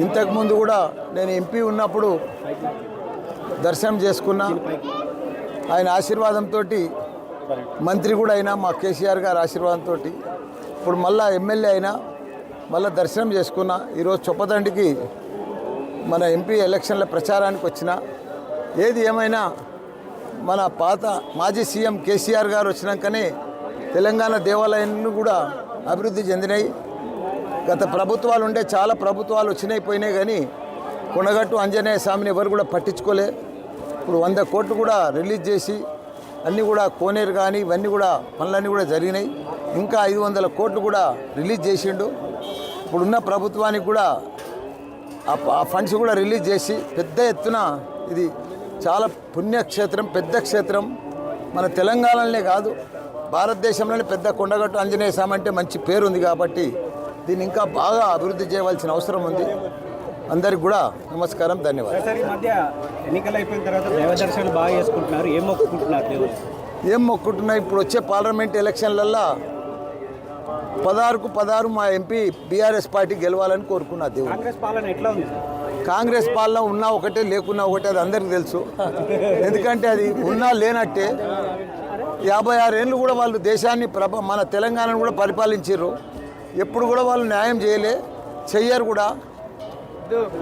ఇంతకుముందు కూడా నేను ఎంపీ ఉన్నప్పుడు దర్శనం చేసుకున్నా. ఆయన ఆశీర్వాదంతో మంత్రి కూడా అయినా, మా కేసీఆర్ గారి ఆశీర్వాదంతో ఇప్పుడు మళ్ళా ఎమ్మెల్యే అయినా, మళ్ళీ దర్శనం చేసుకున్నా. ఈరోజు చొప్పదండికి మన ఎంపీ ఎలక్షన్ల ప్రచారానికి వచ్చిన. ఏది ఏమైనా మన పాత మాజీ సీఎం కేసీఆర్ గారు వచ్చినాకనే తెలంగాణ దేవాలయాన్ని కూడా అభివృద్ధి చెందినాయి. గత ప్రభుత్వాలు ఉండే చాలా ప్రభుత్వాలు వచ్చినాయి పోయినాయి, కానీ కొండగట్టు ఆంజనేయ స్వామిని ఎవరు కూడా పట్టించుకోలే. ఇప్పుడు 100 కోట్లు కూడా రిలీజ్ చేసి అన్నీ కూడా కోనేరు కానీ ఇవన్నీ కూడా పనులన్నీ కూడా జరిగినాయి. ఇంకా 500 కోట్లు కూడా రిలీజ్ చేసిండు. ఇప్పుడున్న ప్రభుత్వానికి కూడా ఆ ఫండ్స్ కూడా రిలీజ్ చేసి పెద్ద ఎత్తున ఇది చాలా పుణ్యక్షేత్రం, పెద్ద క్షేత్రం. మన తెలంగాణలోనే కాదు భారతదేశంలోనే పెద్ద కొండగట్టు ఆంజనేయ స్వామి అంటే మంచి పేరు ఉంది. కాబట్టి దీన్ని ఇంకా బాగా అభివృద్ధి చేయవలసిన అవసరం ఉంది. అందరికి కూడా నమస్కారం, ధన్యవాదాలు. సార్, ఈ మధ్య ఎన్నికలు అయిపోయిన తర్వాత దైవ దర్శనాలు బాగా చేసుకుంటున్నారు. ఏం మొక్కుకుంటున్నారు దేవుడు? ఏం మొక్కుకుంటున్నాయి? ఇప్పుడు వచ్చే పార్లమెంట్ ఎలక్షన్లల్లో 16కు 16 మా ఎంపీ బీఆర్ఎస్ పార్టీ గెలవాలని కోరుకున్నా దేవుడు. కాంగ్రెస్ పాలన ఎట్లా ఉంది? కాంగ్రెస్ పాలన ఉన్నా ఒకటే, లేకున్నా ఒకటే, అది అందరికీ తెలుసు. ఎందుకంటే అది ఉన్నా లేనట్టే. 56 ఏళ్ళు కూడా వాళ్ళు దేశాన్ని మన తెలంగాణను కూడా పరిపాలించారు. ఎప్పుడు కూడా వాళ్ళు న్యాయం చేయలే, చెయ్యరు కూడా.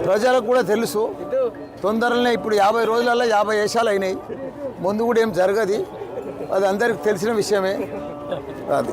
ప్రజలకు కూడా తెలుసు. తొందరలోనే ఇప్పుడు 50 రోజులలో 50 వేషాలు అయినాయి. ముందు కూడా ఏం జరగదు, అది అందరికి తెలిసిన విషయమే. అది